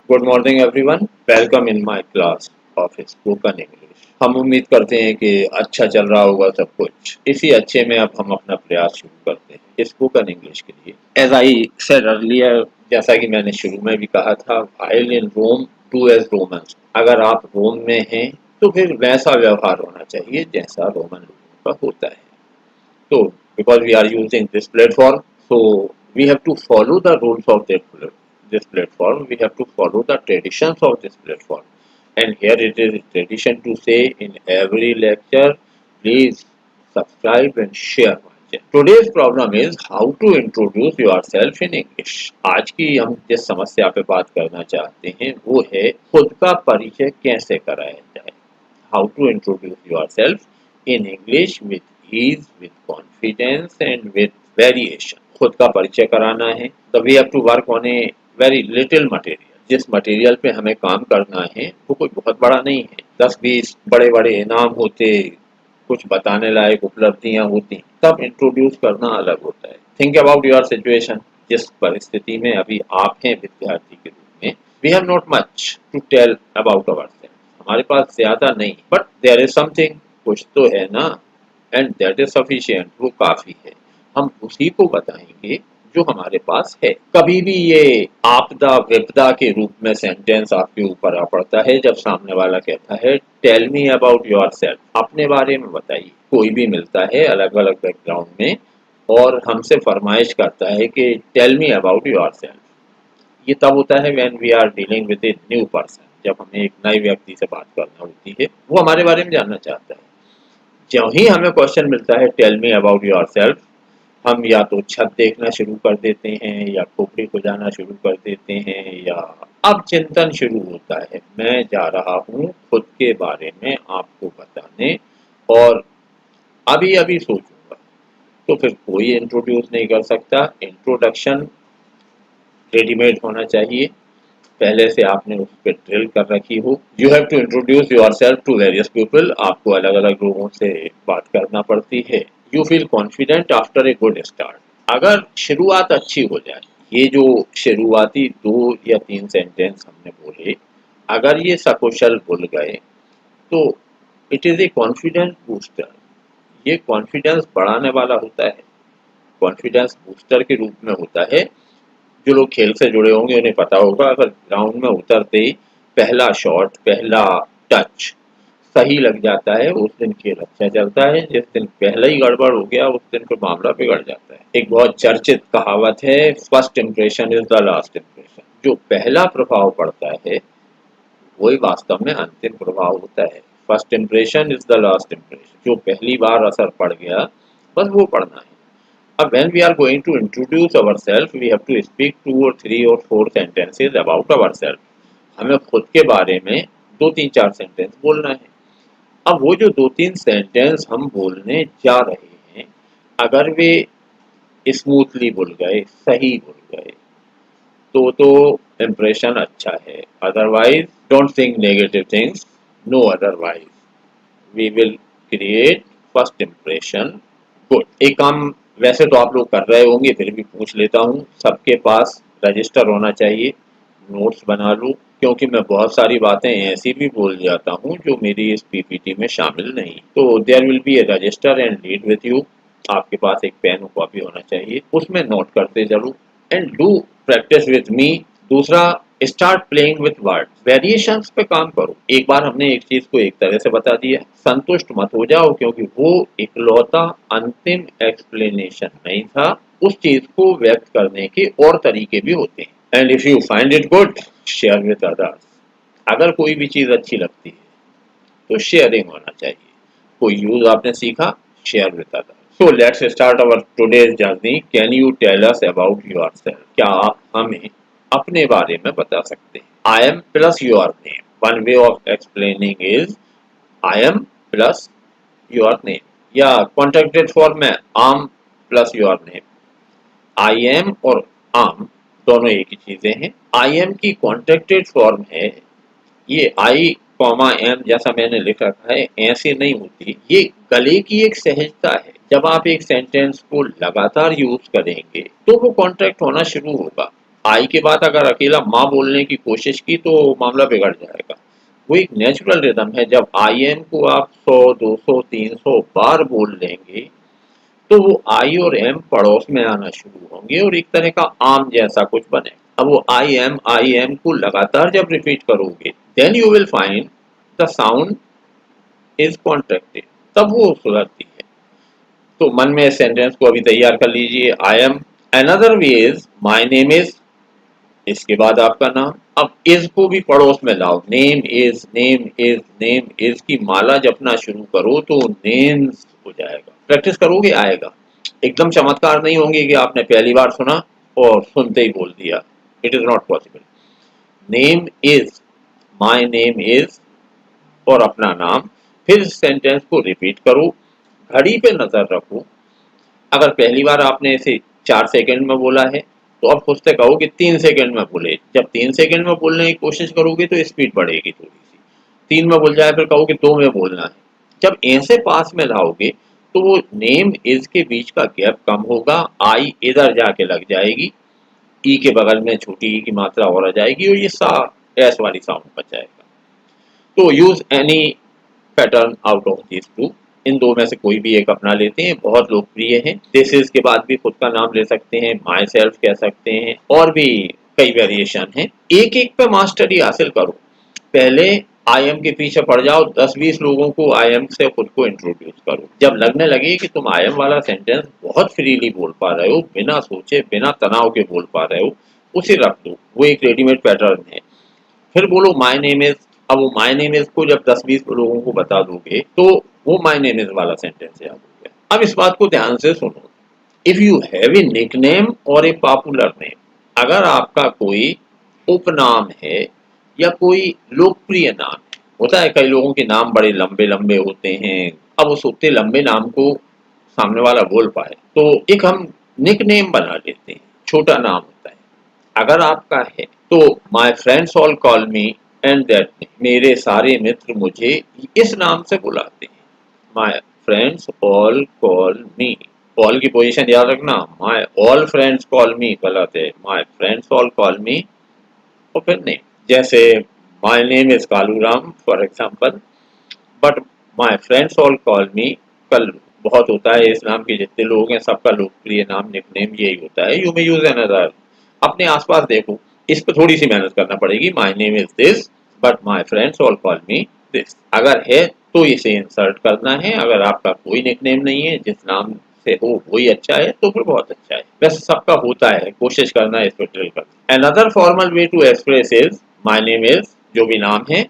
Good morning everyone, welcome in my class of spoken English. हम उम्मीद करते हैं कि अच्छा चल रहा होगा सब कुछ। इसी अच्छे में अब हम अपना प्रयास शुरू करते हैं स्पोकन इंग्लिश के लिए। एज आई सेड अर्लियर, जैसा कि मैंने शुरू में भी कहा था, while in Rome do as Romans. अगर आप रोम में हैं तो फिर वैसा व्यवहार होना चाहिए जैसा रोमन लोगों का होता है। So, because we are using this platform, so we have to follow the rules of this platform. We have to follow the traditions of this platform. And here it is tradition to say in every lecture, please subscribe and share my channel. Today's problem is how to introduce yourself in English. आज की हम जिस समस्या पे बात करना चाहते हैं वो है खुद का परिचय कैसे कराया जाए। How to introduce yourself in English with ease, with confidence and with variation. खुद का परिचय कराना है तो we have to work on a very little material. जिस मटेरियल पे हमें काम करना है वो कोई बहुत बड़ा नहीं है। 10-20 बड़े बड़े इनाम होते, कुछ बताने लायक उपलब्धियां होती, तब इंट्रोड्यूस करना अलग होता है। Think about your situation. जिस परिस्थिति में अभी आप हैं विद्यार्थी के रूप में, we have not much to tell about our. हमारे पास ज्यादा नहीं, बट देयर इज समथिंग, कुछ तो है ना, एंड दैट इज सफिशिएंट, वो काफी है। हम उसी को बताएंगे जो हमारे पास है। कभी भी ये आपदा विपदा के रूप में सेंटेंस आपके ऊपर आ पड़ता है जब सामने वाला कहता है tell me about yourself, अपने बारे में बताइए। कोई भी मिलता है अलग अलग बैकग्राउंड में और हमसे फरमाइश करता है कि tell me about yourself. ये तब होता है when we are dealing with a new person, जब हमें एक नए व्यक्ति से बात करना होती है, वो हमारे बारे में जानना चाहता है। जो ही हमें क्वेश्चन मिलता है टेल मी अबाउट योरसेल्फ, हम या तो छत देखना शुरू कर देते हैं या खोपड़ी को जाना शुरू कर देते हैं, या अब चिंतन शुरू होता है, मैं जा रहा हूँ खुद के बारे में आपको बताने और अभी अभी सोचूंगा। तो फिर कोई इंट्रोड्यूस नहीं कर सकता। इंट्रोडक्शन रेडीमेड होना चाहिए, पहले से आपने उस पर ड्रिल कर रखी हो। You have to introduce yourself to various people, आपको अलग अलग लोगों से बात करना पड़ती है। You feel confident after a good start. अगर शुरुआत अच्छी हो जाए, ये जो शुरुआती 2 या 3 सेंटेंस हमने बोले, अगर ये सकुशल भूल गए तो it is a confidence booster. ये कॉन्फिडेंस बढ़ाने वाला होता है, कॉन्फिडेंस बूस्टर के रूप में होता है। जो लोग खेल से जुड़े होंगे उन्हें पता होगा, अगर ग्राउंड में उतरते ही पहला शॉट, पहला टच सही लग जाता है, उस दिन खेल अच्छा चलता है। जिस दिन पहला ही गड़बड़ हो गया, उस दिन फिर मामला बिगड़ जाता है। एक बहुत चर्चित कहावत है, first impression is the last impression. जो पहला प्रभाव पड़ता है वही वास्तव में अंतिम प्रभाव होता है। First impression is the last impression. जो पहली बार असर पड़ गया, बस वो पढ़ना है। When we are going to introduce ourselves, we have to speak 2 or 3 or 4 sentences about ourselves. हमें खुद के बारे में 2-3-4 सेंटेंस बोलना है। अब वो जो 2-3 सेंटेंस हम बोलने जा रहे हैं, अगर वे स्मूथली बोल गए, सही बोल गए, तो इम्प्रेशन अच्छा है। Otherwise don't think negative things, no otherwise we will create first impression good. एक काम वैसे तो आप लोग कर रहे होंगे, फिर भी पूछ लेता हूँ, सबके पास रजिस्टर होना चाहिए। नोट्स बना लूँ, क्योंकि मैं बहुत सारी बातें ऐसी भी बोल जाता हूँ जो मेरी इस पीपीटी में शामिल नहीं। तो there will be a register and read with you. आपके पास एक पेन और कॉपी होना चाहिए, उसमें नोट करते जरूर। And do practice with me. दूसरा, start playing with word. Variations पे काम करो। एक बार हमने एक चीज को एक तरह से बता दिया, संतुष्ट मत हो जाओ, क्योंकि वो इकलौता अंतिम एक्सप्लेनेशन नहीं था। उस चीज को व्यक्त करने के और तरीके भी होते हैं। And if you find it good, share with others. अगर कोई भी चीज अच्छी लगती है तो शेयरिंग होना चाहिए। कोई यूज आपने सीखा, share with others. So let's start our today's journey. Can you tell us about yourself? क्या आप हमें अपने बारे में बता सकते हैं? I am plus your name. One way of explaining is I am plus your name. या contracted form में am plus your name. I am और am दोनों एक ही चीजें हैं। I am की contracted form है, ये I कॉमा एम जैसा मैंने लिख रखा है, ऐसे नहीं होती। ये गले की एक सहजता है। जब आप एक सेंटेंस को लगातार यूज करेंगे तो वो कॉन्ट्रैक्ट होना शुरू होगा। आई के बाद अगर अकेला माँ बोलने की कोशिश की तो मामला बिगड़ जाएगा। वो एक नेचुरल रिदम है। जब आई एम को आप 100, 200, 300 बार बोल लेंगे तो वो आई और एम पड़ोस में आना शुरू होंगे और एक तरह का आम जैसा कुछ बने। अब वो आई एम को लगातार जब रिपीट करोगे then you will find the sound is contracted, तब वो सुधरती है। तो मन में इस सेंटेंस को अभी तैयार कर लीजिए। I am, another way is my name is, इसके बाद आपका नाम। अब इज को भी पड़ोस में लाओ, name is, name is, name is की माला जपना शुरू करो तो नेम्स हो जाएगा। प्रैक्टिस करोगे आएगा। एकदम चमत्कार नहीं होंगे कि आपने पहली बार सुना और सुनते ही बोल दिया। It is not possible. Name is, my name is और अपना नाम, फिर इस सेंटेंस को रिपीट करो, घड़ी पे नजर रखो। अगर पहली बार आपने इसे 4 सेकंड में बोला है तो अब खुद से कहो कि 3 सेकंड में बोले। जब 3 सेकंड में बोलने की कोशिश करोगे तो स्पीड बढ़ेगी थोड़ी सी। 3 में बोल जाए फिर कहो कि 2 में बोलना है। जब ऐसे पास में लाओगे तो वो नेम इज के बीच का गैप कम होगा, आई इधर जाके लग जाएगी, ई के बगल में छोटी ई की मात्रा और आ जाएगी और ये सा एस वाली साउंड बच जाएगा। तो use any pattern out of this two, इन दो में से कोई भी एक अपना लेते हैं, बहुत लोकप्रिय है। दिस इज के बाद भी खुद का नाम ले सकते हैं, माई सेल्फ कह सकते हैं, और भी कई वेरिएशन हैं। एक एक पे मास्टरी हासिल करो। पहले आई एम के पीछे पड़ जाओ, 10-20 लोगों को आई एम से खुद को इंट्रोड्यूस करो। जब लगने लगे कि तुम आई एम वाला सेंटेंस बहुत फ्रीली बोल पा रहे हो, बिना सोचे बिना तनाव के बोल पा रहे हो, उसे रख दो। वो एक रेडीमेड पैटर्न है। फिर बोलो माय नेम इज। अब वो माय नेम इज को जब 10-20 लोगों को बता दोगे तो वो माय नेम इज वाला सेंटेंस याद हो गया। अब इस बात को ध्यान से सुनो। If you have a nickname और ए पॉपुलर नेम, अगर आपका कोई उपनाम है या कोई लोकप्रिय नाम है, होता है कई लोगों के नाम बड़े लंबे लंबे होते हैं। अब उस उतने लंबे नाम को सामने वाला बोल पाए तो एक हम निकनेम बना लेते हैं, छोटा नाम होता है। अगर आपका है तो my friends all call me and that, मेरे सारे मित्र मुझे इस नाम से बुलाते हैं। My friends all call me, all की पोजीशन याद रखना। My all friends call me गलत है, my friends all call me और फिर नेम। जैसे my name is Kaluram for example, but my friends all call me Kallu. बहुत होता है इस नाम के जितने लोग हैं सबका लोकप्रिय नाम निकनेम यही होता है। You may use another. अपने आसपास देखो, इस पर थोड़ी सी मेहनत करना पड़ेगी। माई name is this but my friends all call me this. अगर है तो इसे इंसर्ट करना है। अगर आपका कोई निकनेम नहीं है, जिस नाम से हो वही अच्छा है तो फिर बहुत अच्छा है। वैसे सबका होता है, कोशिश करना है इस पर ड्रिल करना। Another formal way to express is my name is, जो भी नाम है,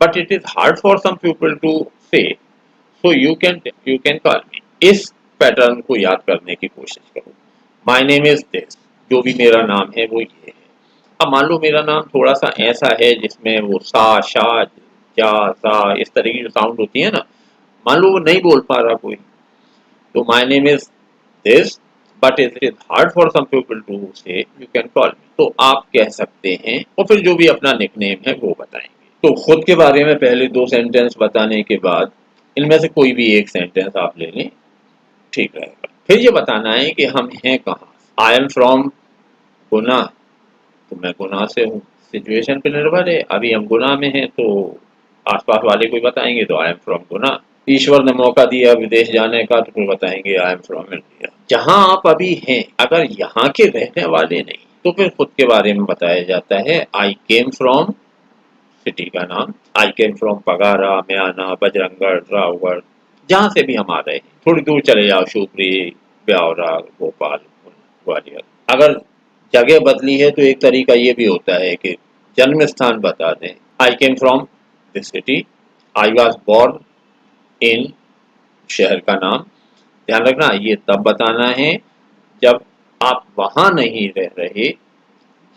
but it is hard for some people to say, so you can call me. इस पैटर्न को याद करने की कोशिश करो। माई नेम इज दिस, जो भी मेरा नाम है वो ये है। अब मान लो मेरा नाम थोड़ा सा ऐसा है जिसमें वो सा, शा, जा, सा इस तरह की जो साउंड होती है ना, मान लो वो नहीं बोल पा रहा कोई, तो my name is this but it is hard for some people to say you can call me, तो आप कह सकते हैं और फिर जो भी अपना निकनेम है वो बताएंगे। तो खुद के बारे में पहले 2 सेंटेंस बताने के बाद इनमें से कोई भी एक सेंटेंस आप ले लें, ठीक रहेगा। फिर ये बताना है कि हम हैं कहाँ। आई एम फ्रॉम गुना, तो मैं गुना से हूँ। सिचुएशन पे निर्भर है। अभी हम गुना में हैं तो आसपास वाले कोई बताएंगे तो आई एम फ्रॉम गुना। ईश्वर ने मौका दिया विदेश जाने का तो फिर बताएंगे आई एम फ्रॉम इंडिया। जहाँ आप अभी हैं, अगर यहाँ के रहने वाले नहीं तो फिर खुद के बारे में बताया जाता है। आई केम फ्रॉम, सिटी का नाम, आई केम फ्रॉम पगारा, म्याना, बजरंगगढ़, रावगढ़, जहाँ से भी हम आ रहे हैं। थोड़ी दूर चले जाओ, शिवपुरी, ब्यावरा, भोपाल, ग्वालियर। अगर जगह बदली है तो एक तरीका ये भी होता है कि जन्म स्थान बता दें। I came from this city, I was born in, शहर का नाम। ध्यान रखना ये तब बताना है जब आप वहां नहीं रह रहे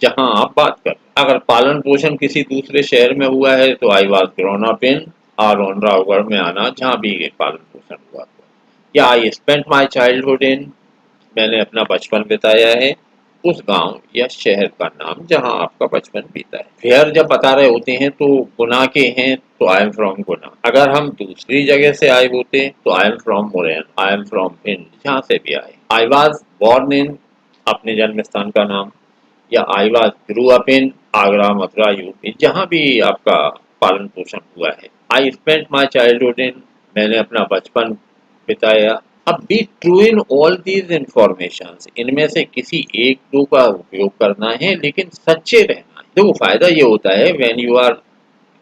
जहां आप बात कर। अगर पालन पोषण किसी दूसरे शहर में हुआ है तो I was grown up in Aron, Raogarh में आना जहाँ भी पालन पोषण हुआ। या आई स्पेंट माई चाइल्डहुड इन, मैंने अपना बचपन बिताया है उस गांव या शहर का नाम जहां आपका बचपन बीता है। फिर जब बता रहे होते हैं तो गुना के हैं तो आई एम फ्रॉम गुना। अगर हम दूसरी जगह से आए होते तो I am from Morena, I am from Bhind, जहां से भी आए। आई वॉज बॉर्न इन, अपने जन्म स्थान का नाम। या I was Guru up in Agra, Mathura, UP, जहाँ भी आपका पालन पोषण हुआ है। आई स्पेंट माई चाइल्डहुड इन, मैंने अपना बचपन बिताया। अब be true in all these information, इनमें से किसी एक दो का उपयोग करना है लेकिन सच्चे रहना है। देखो फायदा ये होता है when you are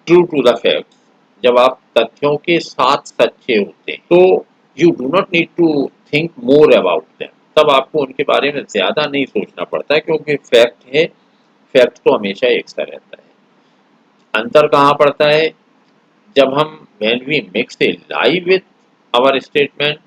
true to the facts, जब आप तथ्यों के साथ सच्चे होते हैं तो you do not need to think more about them, तब आपको उनके बारे में ज्यादा नहीं सोचना पड़ता है क्योंकि फैक्ट है, फैक्ट तो हमेशा एक सा रहता है। अंतर कहाँ पड़ता है, जब हम when we mix a lie with our statement,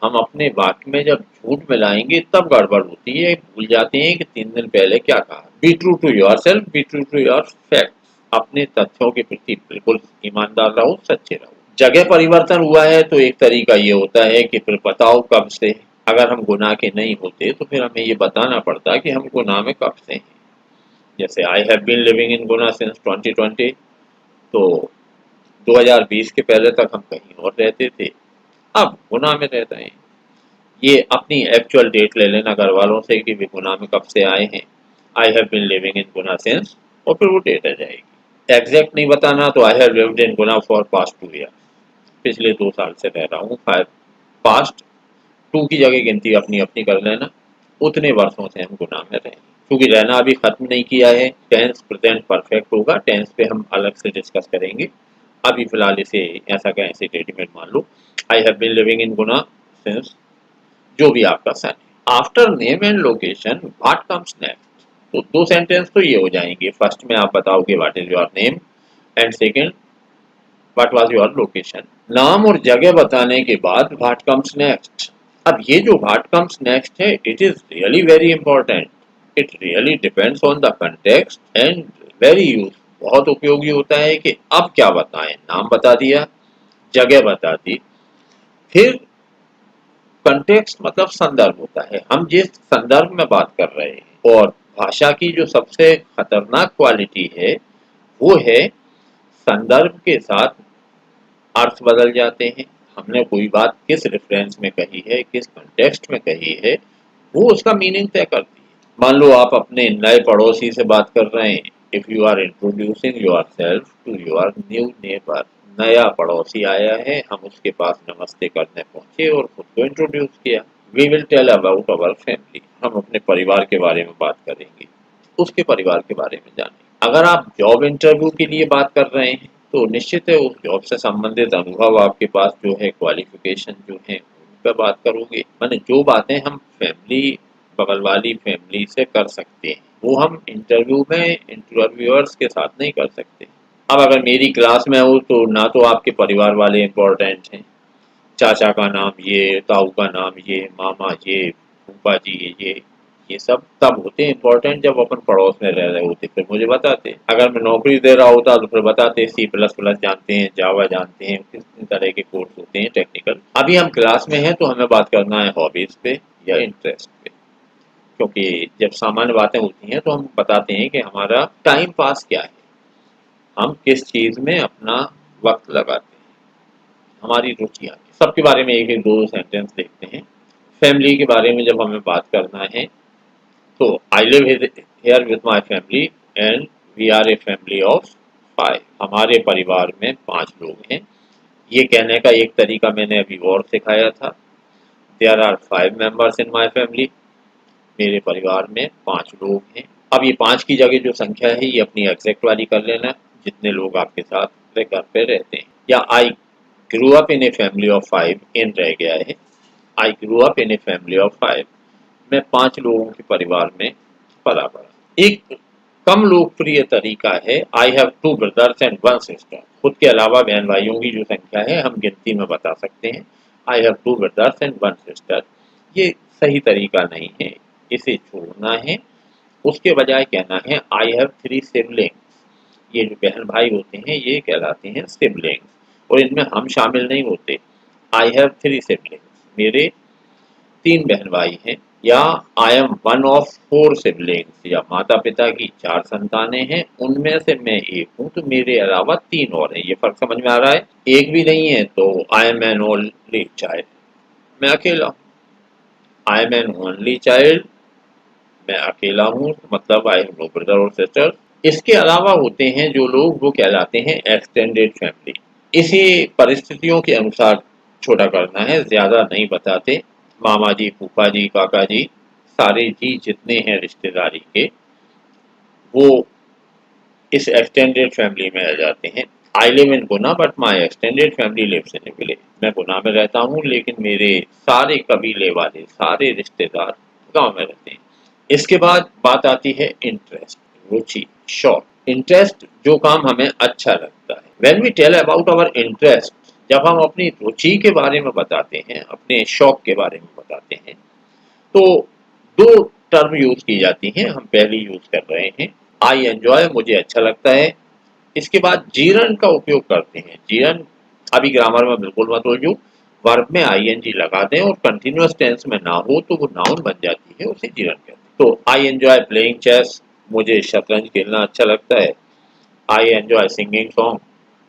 हम अपने वाक्य में जब झूठ मिलाएंगे तब गड़बड़ होती है, भूल जाते हैं कि 3 दिन पहले क्या कहा। Be true to yourself, be true to your fact, अपने तथ्यों के प्रति बिल्कुल ईमानदार रहो, सच्चे रहो। जगह परिवर्तन हुआ है तो एक तरीका ये होता है कि फिर बताओ कब से। अगर हम गुनाह के नहीं होते तो फिर हमें ये बताना पड़ता कि हम गुनाह में कब से हैं। जैसे I have been living in Guna since 2020, तो 2020 के पहले तक हम कहीं और रहते थे, अब गुनाह में रह रहे हैं। ये अपनी एक्चुअल डेट ले लेना घर वालों से कि वे गुनाह में कब से आए हैं। I have been living in Guna since, और फिर वो डेट आ जाएगी। एग्जैक्ट नहीं बताना तो आई हैव लिव्ड इन गुनाह फॉर पास्ट 2 ईयर, पिछले 2 साल से रह रहा हूँ। पास्ट 2 की जगह गिनती अपनी अपनी कर लेना, उतने वर्षों से हम गुनाह में रहे। क्योंकि रहना अभी खत्म नहीं किया है, टेंस प्रेजेंट परफेक्ट होगा, टेंस पे हम अलग से डिस्कस करेंगे। अभी फिलहाल इसे ऐसा का ऐसे रेडीमेड मान लो। I have been living in Guna since, जो भी आपका सन है। After name and location what comes next, तो 2 सेंटेंस तो ये हो जाएंगे। फर्स्ट में आप बताओगे what is your name, and second what was your location. नाम और जगह बताने के बाद व्हाट कम्स नेक्स्ट। अब ये जो व्हाट कम्स नेक्स्ट है, it is really very important, it really depends on the context and very use, बहुत उपयोगी होता है कि अब क्या बताएं। नाम बता दिया, जगह बता दी, फिर कंटेक्स्ट मतलब संदर्भ होता है, हम जिस संदर्भ में बात कर रहे हैं। और भाषा की जो सबसे खतरनाक क्वालिटी है वो है संदर्भ के साथ अर्थ बदल जाते हैं। हमने कोई बात किस रेफरेंस में कही है, किस कंटेक्स्ट में कही है, वो उसका मीनिंग तय करती है। मान लो आप अपने नए पड़ोसी से बात कर रहे हैं, if you are introducing yourself to your new neighbour, नया पड़ोसी आया है, हम उसके पास नमस्ते करने पहुंचे और खुद को इंट्रोड्यूस किया। We will tell about our family, हम अपने परिवार के बारे में बात करेंगे, उसके परिवार के बारे में जानेंगे। अगर आप जॉब इंटरव्यू के लिए बात कर रहे हैं तो निश्चित है उस जॉब से संबंधित अनुभव आपके पास जो है, क्वालिफिकेशन जो है, उन पर बात करोगे। माने जो बातें हम फैमिली, बगल वाली फैमिली से कर सकते हैं वो हम इंटरव्यू में इंटरव्यूअर्स के साथ नहीं कर सकते। अब अगर मेरी क्लास में हो तो ना तो आपके परिवार वाले इम्पोर्टेंट हैं, चाचा का नाम ये, ताऊ का नाम ये, मामा ये, फूफा जी ये सब तब होते इम्पोर्टेंट जब अपन पड़ोस में रह रहे होते, फिर मुझे बताते। अगर मैं नौकरी दे रहा होता तो फिर बताते C++ जानते हैं, जावा जानते हैं, किस तरह के कोर्स होते हैं टेक्निकल। अभी हम क्लास में हैं तो हमें बात करना है हॉबीज पे या इंटरेस्ट पे, क्योंकि जब सामान्य बातें होती हैं तो हम बताते हैं कि हमारा टाइम पास क्या है, हम किस चीज में अपना वक्त लगाते हैं, हमारी रुचियाँ। सबके बारे में एक एक दो दो सेंटेंस देखते हैं। फैमिली के बारे में जब हमें बात करना है तो I live here with my family and we are a family of 5, हमारे परिवार में 5 लोग हैं। ये कहने का एक तरीका मैंने अभी और सिखाया था, there are 5 members in my family, मेरे परिवार में 5 लोग हैं। अब ये 5 की जगह जो संख्या है ये अपनी एग्जैक्ट वाली कर लेना, जितने लोग आपके साथ घर पे रहते हैं। या I grew up in a family of 5 in रह गया है, I grew up in a family of 5, मैं 5 लोगों के परिवार में पला बड़ा। एक कम लोकप्रिय तरीका है I have 2 brothers and 1 sister, खुद के अलावा बहन भाइयों की जो संख्या है हम गिनती में बता सकते हैं, I have 2 brothers and 1 sister. ये सही तरीका नहीं है, इसे छोड़ना है। उसके बजाय कहना है आई हैव 3 सिबलिंग्स, ये जो बहन भाई होते हैं ये कहलाते हैं सिबलिंग्स, और इनमें हम शामिल नहीं होते। आई हैव 3 सिबलिंग्स, मेरे 3 बहन भाई हैं। या आई एम 1 ऑफ 4 सिबलिंग्स, या माता पिता की 4 संतानें हैं, उनमें से मैं एक हूँ, तो मेरे अलावा 3 और हैं। ये फर्क समझ में आ रहा है? एक भी नहीं है तो I am an only child, मैं अकेला हूँ। I am an only child मैं अकेला हूँ, मतलब आई हैव नो ब्रदर और सिस्टर। इसके अलावा होते हैं जो लोग, वो कहलाते हैं एक्सटेंडेड फैमिली। इसी परिस्थितियों के अनुसार छोटा करना है, ज्यादा नहीं बताते। मामा जी, फूफा जी, काका जी, सारे जी जितने हैं रिश्तेदारी के, वो इस एक्सटेंडेड फैमिली में आ जाते हैं। I live in Guna but my extended family lives in a village. मैं गुना में रहता हूँ लेकिन मेरे सारे कबीले वाले, सारे रिश्तेदार गांव में रहते हैं। इसके बाद बात आती है इंटरेस्ट, रुचि, शौक। इंटरेस्ट, जो काम हमें अच्छा लगता है। When we tell about our interest, जब हम अपनी रुचि के बारे में बताते हैं, अपने शौक के बारे में बताते हैं, तो दो टर्म यूज की जाती हैं। हम पहली यूज कर रहे हैं आई एंजॉय, मुझे अच्छा लगता है। इसके बाद जीरन का उपयोग करते हैं। जीरन अभी ग्रामर में बिल्कुल मत उलझो, वर्ब में आईएनजी लगा दें और कंटिन्यूअस टेंस में ना हो तो वो नाउन बन जाती है, उसे जीरन कहते हैं। तो आई एंजॉय प्लेइंग चेस, मुझे शतरंज खेलना अच्छा लगता है। आई एंजॉय सिंगिंग सॉन्ग,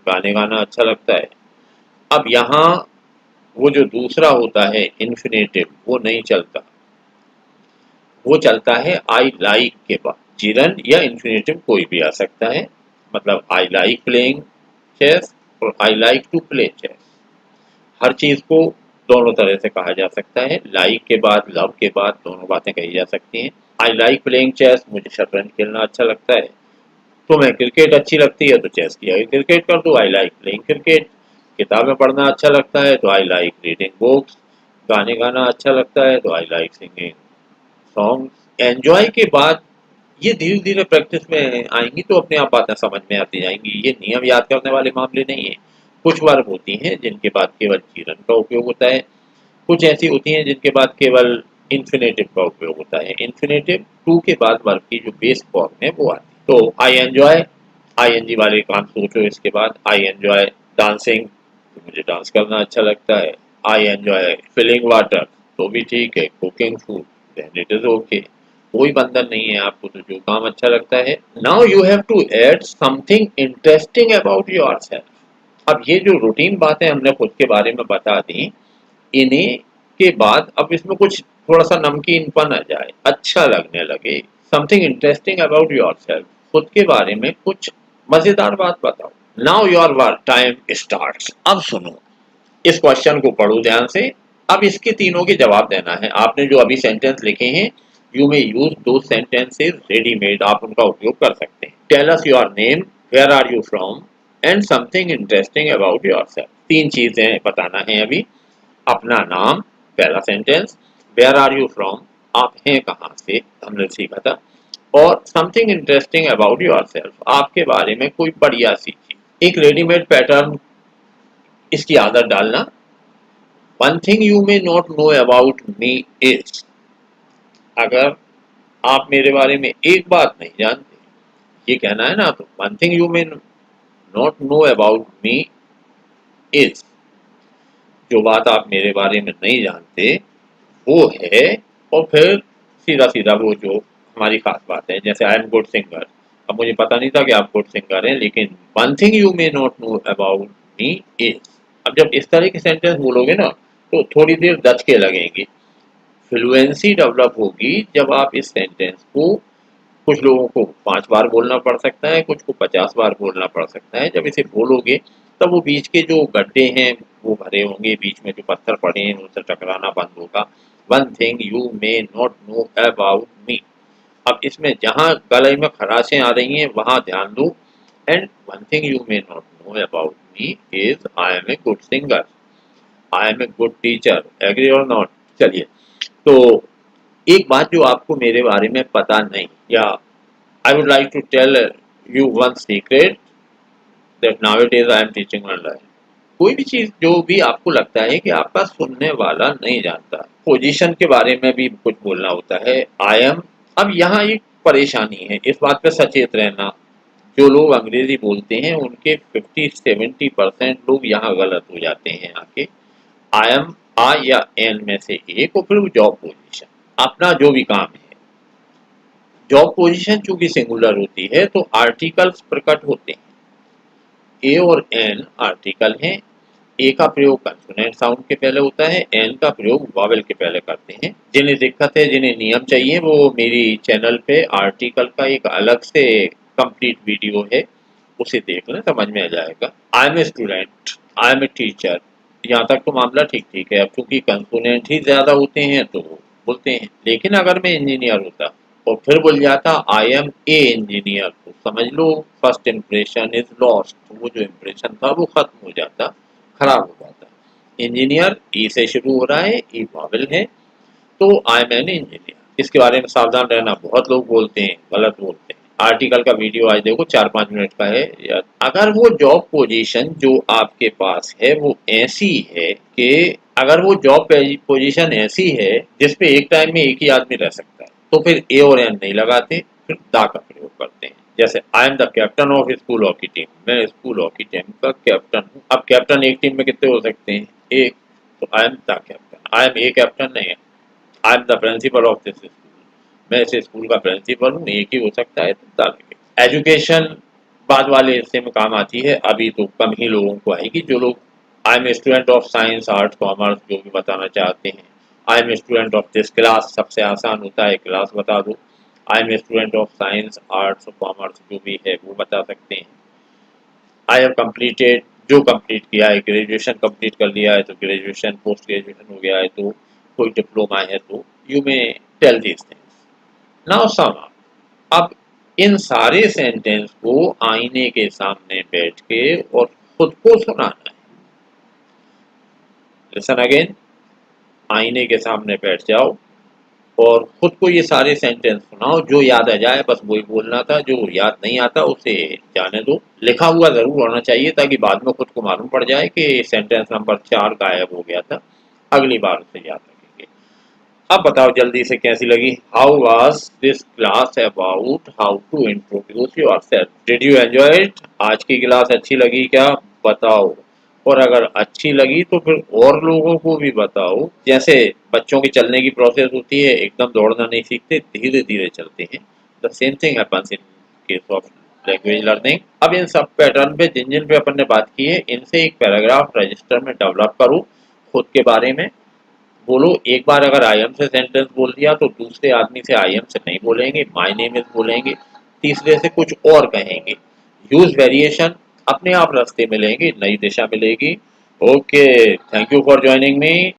गाने गाना अच्छा लगता है। अब यहाँ वो जो दूसरा होता है इन्फिनेटिव, वो नहीं चलता, वो चलता है आई लाइक के बाद। जीरन या इन्फिनेटिव कोई भी आ सकता है। मतलब आई लाइक प्लेइंग चेस और I like to play chess. हर चीज को दोनों तरह से कहा जा सकता है। लाइक के बाद, लव के बाद दोनों बातें कही जा सकती हैं। आई लाइक प्लेइंग चेस, मुझे शतरंज खेलना अच्छा लगता है। तुम्हें क्रिकेट अच्छी लगती है तो चेस की आगे क्रिकेट कर दो, आई लाइक प्लेइंग क्रिकेट। किताबें पढ़ना अच्छा लगता है तो आई लाइक रीडिंग बुक्स। गाने गाना अच्छा लगता है तो I like singing song. Enjoy के बाद ये धीरे धीरे प्रैक्टिस में आएंगी तो अपने आप बातें समझ में आती जाएंगी। ये नियम याद करने वाले मामले नहीं है। कुछ वर्ब होती हैं जिनके बाद केवल जीरन का उपयोग होता है, कुछ ऐसी होती हैं जिनके बाद केवल इन्फिनेटिव का उपयोग होता है। इन्फिनेटिव टू के बाद वर्ब की जो बेस फॉर्म है वो आती है। तो I enjoy, I N G वाले काम सोचो। इसके बाद आई एंजॉय डांसिंग, तो मुझे डांस करना अच्छा लगता है। आई एंजॉय फिलिंग वाटर, तो भी ठीक है। Cooking food, then it is okay. कोई बंधन नहीं है, आपको तो जो काम अच्छा लगता है। Now you have to add something interesting about yourself. अब ये जो रूटीन बातें हमने खुद के बारे में बता दी, इन्हीं के बाद अब इसमें कुछ थोड़ा सा नमकीनपन आ जाए, अच्छा लगने लगे। समथिंग इंटरेस्टिंग अबाउट योरसेल्फ, खुद के बारे में कुछ मजेदार बात बताओ। Now your work time starts. अब सुनो, इस क्वेश्चन को पढ़ो ध्यान से। अब इसके तीनों के जवाब देना है। आपने जो अभी सेंटेंस लिखे हैं, यू मे यूज दो सेंटेंसेस रेडीमेड, आप उनका उपयोग कर सकते हैं। Tell us your name, where are you from, and something interesting about yourself. तीन चीजें बताना है अभी। अपना नाम, पहला sentence. Where are you from, आप हैं कहाँ से, हमने सीखा था। और समथिंग इंटरेस्टिंग अबाउट योरसेल्फ, आपके बारे में कोई बढ़िया सी चीज। एक रेडीमेड पैटर्न इसकी आदत डालना। One thing you may not know about me is, अगर आप मेरे बारे में एक बात नहीं जानते, ये कहना है ना, तो one thing you may not know about me is, जो बात आप मेरे बारे में नहीं जानते वो है। और फिर सीधा सीधा वो जो हमारी खास बात है, जैसे आई एम गुड सिंगर। अब मुझे पता नहीं था कि आप गुड सिंगर हैं, लेकिन one thing you may not know about me is. अब जब इस तरह के सेंटेंस बोलोगे ना, तो थोड़ी देर दच के लगेंगे। फ्लुएंसी डेवलप होगी जब आप इस सेंटेंस को, कुछ लोगों को 5 बार बोलना पड़ सकता है, कुछ को 50 बार बोलना पड़ सकता है। जब इसे बोलोगे तब वो बीच के जो गड्ढे हैं वो भरे होंगे, बीच में जो पत्थर पड़े हैं उनसे टकराना बंद होगा। One thing you may not know about मी। अब इसमें जहां गले में खराशें आ रही हैं वहां ध्यान दो। And one thing you may not know about me is I am a good singer, I am a good teacher. Agree और नॉट? चलिए, तो एक बात जो आपको मेरे बारे में पता नहीं, या I would like to tell you one secret that nowadays I am teaching online. कोई भी चीज जो भी आपको लगता है कि आपका सुनने वाला नहीं जानता। पोजीशन के बारे में भी कुछ बोलना होता है, आई एम। अब यहाँ एक परेशानी है, इस बात पे सचेत रहना। जो लोग अंग्रेजी बोलते हैं उनके 50-70% लोग यहाँ गलत हो जाते हैं आके। आई एम, आ या एन में से एक, और फिर जॉब पोजीशन, अपना जो भी काम है। जॉब पोजीशन चूंकि सिंगुलर होती है तो आर्टिकल्स प्रकट होते हैं। ए और एन आर्टिकल हैं, ए का प्रयोग कंसोनेंट साउंड के पहले होता है, एन का प्रयोग वॉवेल के पहले करते हैं। जिन्हें दिक्कत है, जिन्हें नियम चाहिए, वो मेरी चैनल पे आर्टिकल का एक अलग से कंप्लीट वीडियो है, उसे देख लें, समझ में आ जाएगा। I am a student, I am a teacher, यहाँ तक तो मामला ठीक ठीक है। अब चूंकि कंसोनेंट ही ज्यादा होते हैं तो बोलते हैं, लेकिन अगर मैं इंजीनियर होता और फिर बोल जाता आई एम ए इंजीनियर, तो समझ लो फर्स्ट इम्प्रेशन इज लॉस्ट, वो जो इम्प्रेशन था वो खत्म हो जाता, खराब हो जाता। इंजीनियर ई से शुरू हो रहा है, ई वॉवेल है, तो आई एम एन इंजीनियर। इसके बारे में सावधान रहना, बहुत लोग बोलते हैं, गलत बोलते हैं। आर्टिकल का वीडियो आज देखो 4-5 मिनट का है। या अगर वो जॉब पोजीशन जो आपके पास है वो ऐसी है कि अगर वो जॉब पोजीशन ऐसी है जिसपे एक टाइम में एक ही आदमी रह सकता है, तो फिर ए और एन नहीं लगाते, फिर दा का प्रयोग करते हैं। जैसे आई am the captain of school hockey team, मैं स्कूल हॉकी टीम का कैप्टन हूँ। अब कैप्टन एक टीम में कितने हो सकते हैं? एक। तो I am the captain, I am a captain नहीं है। I am the principal of this school, मैं इस स्कूल का प्रिंसिपल हूँ, एक ही हो सकता है, तो एजुकेशन बाद वाले हिस्से में काम आती है, अभी तो कम ही लोगों को आएगी। जो लोग I am student of science arts commerce जो भी बताना चाहते हैं, I am student of this class, सबसे आसान होता है क्लास बता दो। I am student of science arts commerce जो भी है वो बता सकते हैं। आई हैव कंप्लीटेड, जो कंप्लीट किया है, ग्रेजुएशन कंप्लीट कर लिया है तो ग्रेजुएशन, पोस्ट ग्रेजुएशन हो गया है तो, कोई डिप्लोमा है तो, you may tell these things. Now sum up. अब इन सारे सेंटेंस को आईने के सामने बैठ के और खुद को सुनाना है। लिसन अगेन, आईने के सामने बैठ जाओ और खुद को ये सारे सेंटेंस सुनाओ, जो याद आ जाए बस वही बोलना था, जो याद नहीं आता उसे जाने दो। लिखा हुआ जरूर होना चाहिए ताकि बाद में खुद को मालूम पड़ जाए कि सेंटेंस नंबर 4 गायब हो गया था, अगली बार उसे याद रखेंगे। अब बताओ जल्दी से कैसी लगी? How was this class about how to introduce yourself? Did you enjoy it? आज की क्लास अच्छी लगी क्या? बताओ। और अगर अच्छी लगी तो फिर और लोगों को भी बताओ। जैसे बच्चों की चलने की प्रोसेस होती है, एकदम दौड़ना नहीं सीखते, धीरे धीरे चलते हैं। The same thing happens in case of language learning. अब इन सब पैटर्न पे जिन जिन पे अपन ने बात की है, इनसे एक पैराग्राफ रजिस्टर में डेवलप करो, खुद के बारे में बोलो। एक बार अगर आई एम से सेंटेंस बोल दिया तो दूसरे आदमी से आई एम से नहीं बोलेंगे, माय नेम इज बोलेंगे, तीसरे से कुछ और कहेंगे। यूज वेरिएशन, अपने आप रास्ते मिलेंगे, नई दिशा मिलेगी। Okay, thank you for joining me.